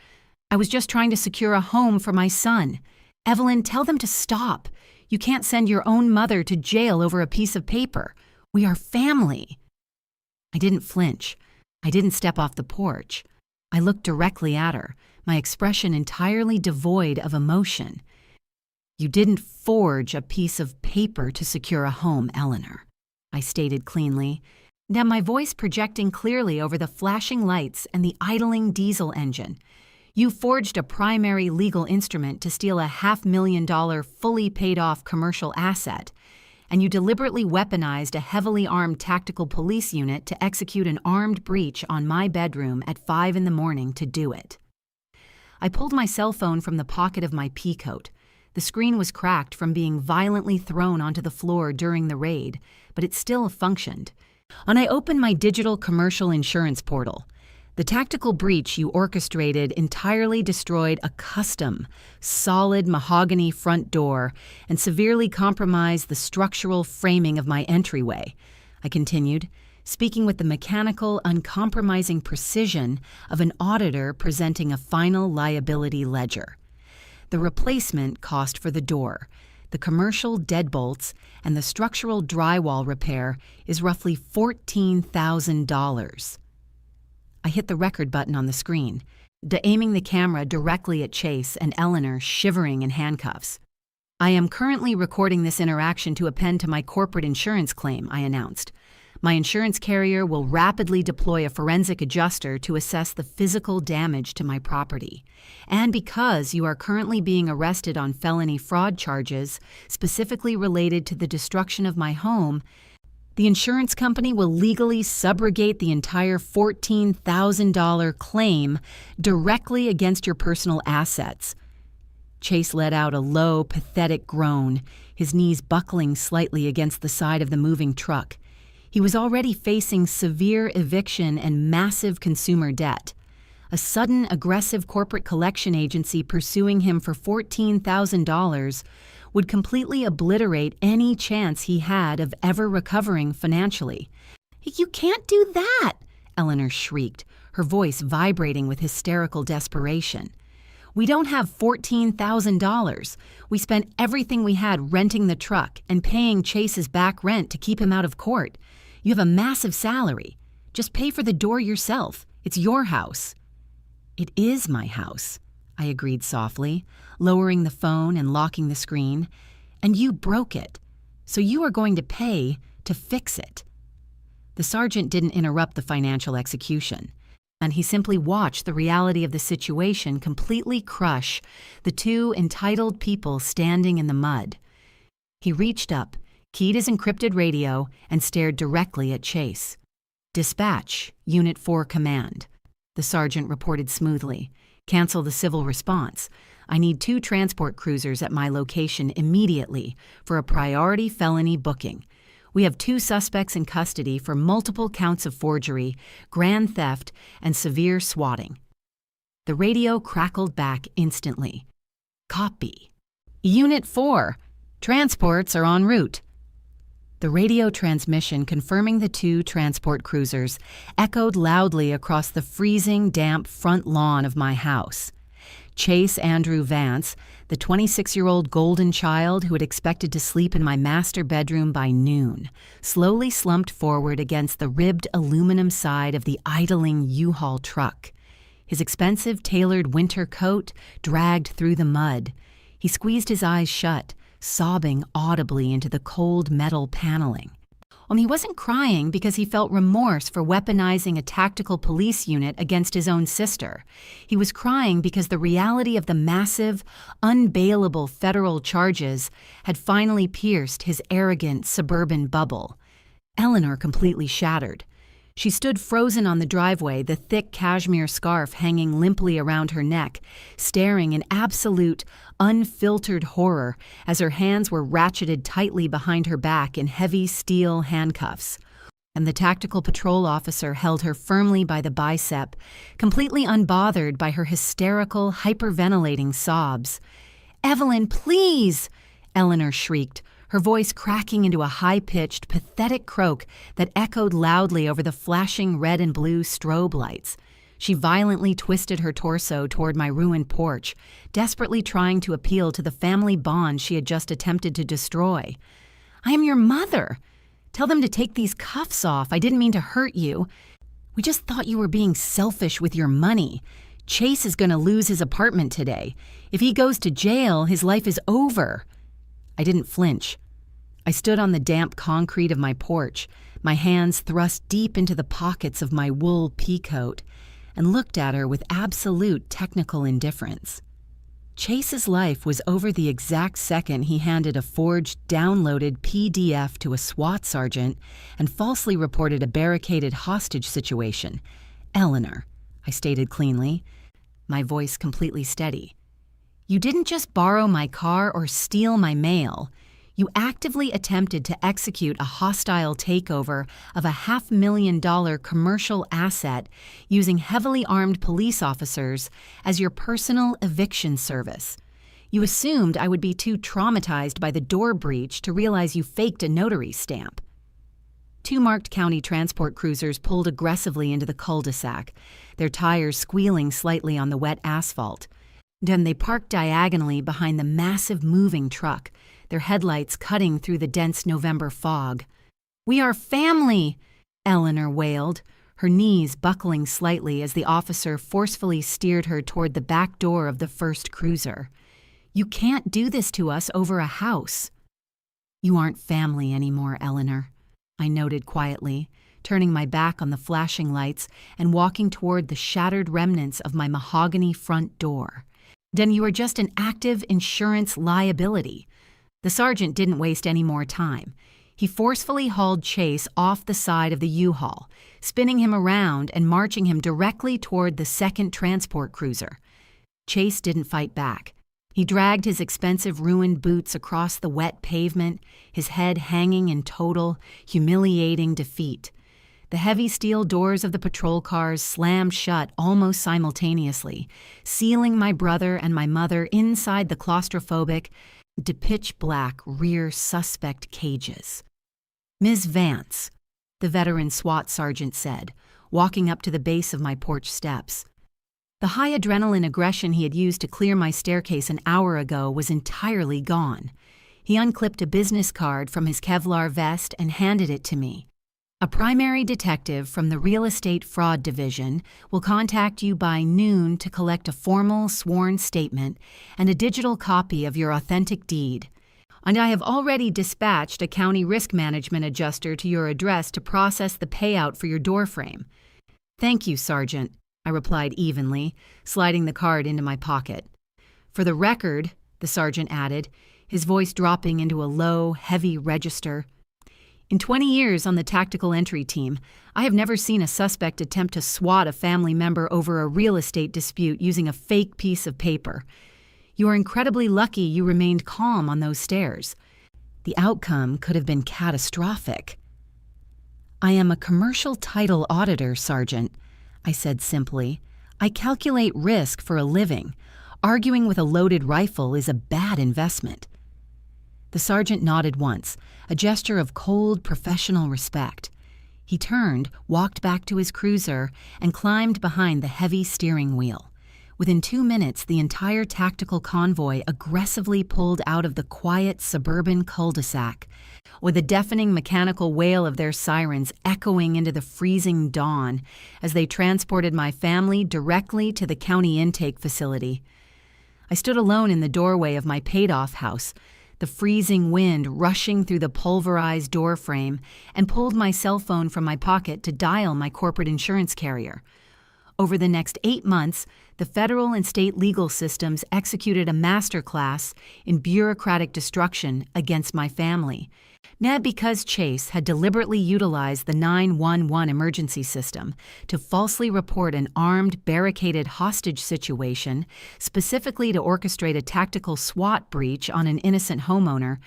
I was just trying to secure a home for my son. Evelyn, tell them to stop. You can't send your own mother to jail over a piece of paper. We are family." I didn't flinch. I didn't step off the porch. I looked directly at her, my expression entirely devoid of emotion. "You didn't forge a piece of paper to secure a home, Eleanor," I stated cleanly, now my voice projecting clearly over the flashing lights and the idling diesel engine. "You forged a primary legal instrument to steal a $500,000 fully paid-off commercial asset, and you deliberately weaponized a heavily armed tactical police unit to execute an armed breach on my bedroom at 5 a.m. to do it." I pulled my cell phone from the pocket of my peacoat. The screen was cracked from being violently thrown onto the floor during the raid, but it still functioned. And I opened my digital commercial insurance portal. The tactical breach you orchestrated entirely destroyed a custom, solid mahogany front door and severely compromised the structural framing of my entryway. I continued, speaking with the mechanical, uncompromising precision of an auditor presenting a final liability ledger. The replacement cost for the door, the commercial deadbolts, and the structural drywall repair is roughly $14,000. I hit the record button on the screen, aiming the camera directly at Chase and Eleanor shivering in handcuffs. "I am currently recording this interaction to append to my corporate insurance claim," I announced. "My insurance carrier will rapidly deploy a forensic adjuster to assess the physical damage to my property. And because you are currently being arrested on felony fraud charges specifically related to the destruction of my home, the insurance company will legally subrogate the entire $14,000 claim directly against your personal assets." Chase let out a low, pathetic groan, his knees buckling slightly against the side of the moving truck. He was already facing severe eviction and massive consumer debt. A sudden, aggressive corporate collection agency pursuing him for $14,000 would completely obliterate any chance he had of ever recovering financially. "You can't do that!" Eleanor shrieked, her voice vibrating with hysterical desperation. "We don't have $14,000. We spent everything we had renting the truck and paying Chase's back rent to keep him out of court. You have a massive salary. Just pay for the door yourself. It's your house." "It is my house," I agreed softly, lowering the phone and locking the screen. "And you broke it, so you are going to pay to fix it." The sergeant didn't interrupt the financial execution, and he simply watched the reality of the situation completely crush the two entitled people standing in the mud. He reached up, keyed his encrypted radio, and stared directly at Chase. "Dispatch, Unit 4 Command," the sergeant reported smoothly. "Cancel the civil response. I need 2 transport cruisers at my location immediately for a priority felony booking. We have 2 suspects in custody for multiple counts of forgery, grand theft, and severe swatting." The radio crackled back instantly. "Copy. Unit 4, transports are en route." The radio transmission confirming the 2 transport cruisers echoed loudly across the freezing, damp front lawn of my house. Chase Andrew Vance, the 26-year-old golden child who had expected to sleep in my master bedroom by noon, slowly slumped forward against the ribbed aluminum side of the idling U-Haul truck. His expensive tailored winter coat dragged through the mud. He squeezed his eyes shut, sobbing audibly into the cold metal paneling. He wasn't crying because he felt remorse for weaponizing a tactical police unit against his own sister. He was crying because the reality of the massive, unbailable federal charges had finally pierced his arrogant suburban bubble. Eleanor completely shattered. She stood frozen on the driveway, the thick cashmere scarf hanging limply around her neck, staring in absolute, unfiltered horror as her hands were ratcheted tightly behind her back in heavy steel handcuffs. And the tactical patrol officer held her firmly by the bicep, completely unbothered by her hysterical, hyperventilating sobs. "Evelyn, please!" Eleanor shrieked, her voice cracking into a high-pitched, pathetic croak that echoed loudly over the flashing red and blue strobe lights. She violently twisted her torso toward my ruined porch, desperately trying to appeal to the family bond she had just attempted to destroy. "I am your mother. Tell them to take these cuffs off. I didn't mean to hurt you. We just thought you were being selfish with your money. Chase is going to lose his apartment today. If he goes to jail, his life is over." I didn't flinch. I stood on the damp concrete of my porch, my hands thrust deep into the pockets of my wool peacoat, and looked at her with absolute technical indifference. Chase's life was over the exact second he handed a forged, downloaded PDF to a SWAT sergeant and falsely reported a barricaded hostage situation. "Eleanor," I stated cleanly, my voice completely steady. "You didn't just borrow my car or steal my mail. You actively attempted to execute a hostile takeover of a $500,000 commercial asset using heavily armed police officers as your personal eviction service. You assumed I would be too traumatized by the door breach to realize you faked a notary stamp." Two marked county transport cruisers pulled aggressively into the cul-de-sac, their tires squealing slightly on the wet asphalt. Then they parked diagonally behind the massive moving truck, their headlights cutting through the dense November fog. "We are family!" Eleanor wailed, her knees buckling slightly as the officer forcefully steered her toward the back door of the first cruiser. "You can't do this to us over a house." "You aren't family anymore, Eleanor," I noted quietly, turning my back on the flashing lights and walking toward the shattered remnants of my mahogany front door. "Then you are just an active insurance liability." The sergeant didn't waste any more time. He forcefully hauled Chase off the side of the U-Haul, spinning him around and marching him directly toward the second transport cruiser. Chase didn't fight back. He dragged his expensive ruined boots across the wet pavement, his head hanging in total, humiliating defeat. The heavy steel doors of the patrol cars slammed shut almost simultaneously, sealing my brother and my mother inside the claustrophobic, pitch-black rear suspect cages. "Ms. Vance," the veteran SWAT sergeant said, walking up to the base of my porch steps. The high adrenaline aggression he had used to clear my staircase an hour ago was entirely gone. He unclipped a business card from his Kevlar vest and handed it to me. "A primary detective from the Real Estate Fraud Division will contact you by noon to collect a formal sworn statement and a digital copy of your authentic deed. And I have already dispatched a county risk management adjuster to your address to process the payout for your doorframe." "Thank you, Sergeant," I replied evenly, sliding the card into my pocket. "For the record," the sergeant added, his voice dropping into a low, heavy register, "in 20 years on the tactical entry team, I have never seen a suspect attempt to swat a family member over a real estate dispute using a fake piece of paper. You are incredibly lucky you remained calm on those stairs. The outcome could have been catastrophic." "I am a commercial title auditor, Sergeant," I said simply. "I calculate risk for a living. Arguing with a loaded rifle is a bad investment." The sergeant nodded once, a gesture of cold, professional respect. He turned, walked back to his cruiser, and climbed behind the heavy steering wheel. Within 2 minutes, the entire tactical convoy aggressively pulled out of the quiet suburban cul-de-sac, with the deafening mechanical wail of their sirens echoing into the freezing dawn as they transported my family directly to the county intake facility. I stood alone in the doorway of my paid-off house, the freezing wind rushing through the pulverized doorframe, and pulled my cell phone from my pocket to dial my corporate insurance carrier. Over the next 8 months, the federal and state legal systems executed a masterclass in bureaucratic destruction against my family. Not because Chase had deliberately utilized the 911 emergency system to falsely report an armed, barricaded hostage situation, specifically to orchestrate a tactical SWAT breach on an innocent homeowner,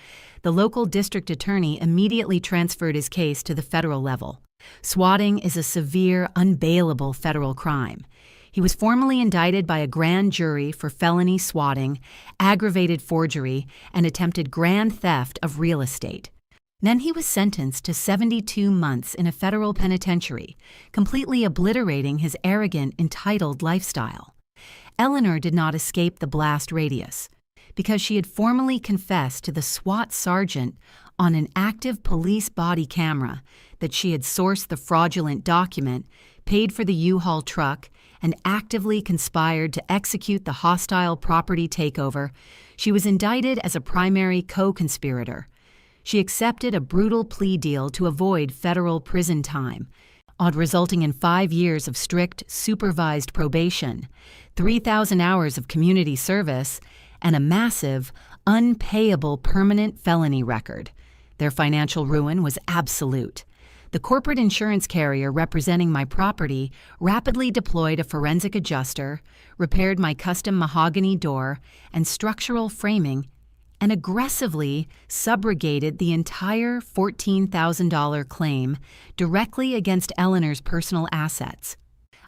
the local district attorney immediately transferred his case to the federal level. Swatting is a severe, unbailable federal crime. He was formally indicted by a grand jury for felony swatting, aggravated forgery, and attempted grand theft of real estate. Then he was sentenced to 72 months in a federal penitentiary, completely obliterating his arrogant, entitled lifestyle. Eleanor did not escape the blast radius, because she had formally confessed to the SWAT sergeant on an active police body camera that she had sourced the fraudulent document, paid for the U-Haul truck, and actively conspired to execute the hostile property takeover. She was indicted as a primary co-conspirator. She accepted a brutal plea deal to avoid federal prison time, resulting in 5 years of strict, supervised probation, 3,000 hours of community service, and a massive, unpayable permanent felony record. Their financial ruin was absolute. The corporate insurance carrier representing my property rapidly deployed a forensic adjuster, repaired my custom mahogany door and structural framing, and aggressively subrogated the entire $14,000 claim directly against Eleanor's personal assets.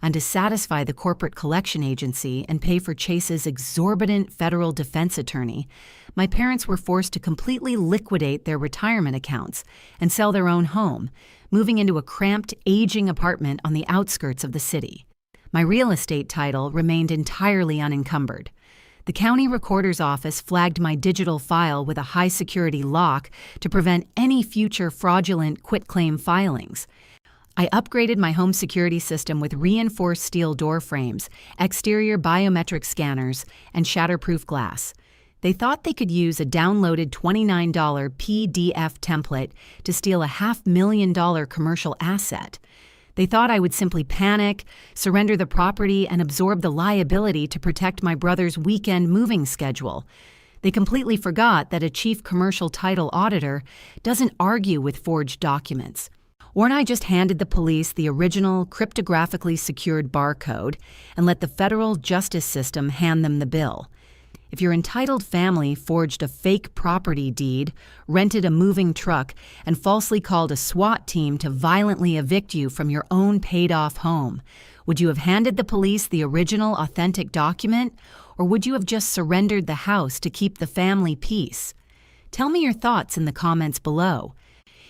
and to satisfy the corporate collection agency and pay for Chase's exorbitant federal defense attorney, my parents were forced to completely liquidate their retirement accounts and sell their own home, moving into a cramped, aging apartment on the outskirts of the city. My real estate title remained entirely unencumbered. The county recorder's office flagged my digital file with a high-security lock to prevent any future fraudulent quitclaim filings. I upgraded my home security system with reinforced steel door frames, exterior biometric scanners, and shatterproof glass. They thought they could use a downloaded $29 PDF template to steal a $500,000 commercial asset. They thought I would simply panic, surrender the property, and absorb the liability to protect my brother's weekend moving schedule. They completely forgot that a Chief Commercial Title Auditor doesn't argue with forged documents. Weren't I just handed the police the original cryptographically secured barcode and let the federal justice system hand them the bill? If your entitled family forged a fake property deed, rented a moving truck, and falsely called a SWAT team to violently evict you from your own paid-off home, would you have handed the police the original authentic document, or would you have just surrendered the house to keep the family peace? Tell me your thoughts in the comments below.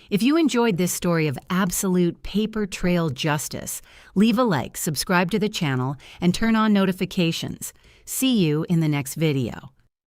If you enjoyed this story of absolute paper trail justice, leave a like, subscribe to the channel, and turn on notifications. See you in the next video.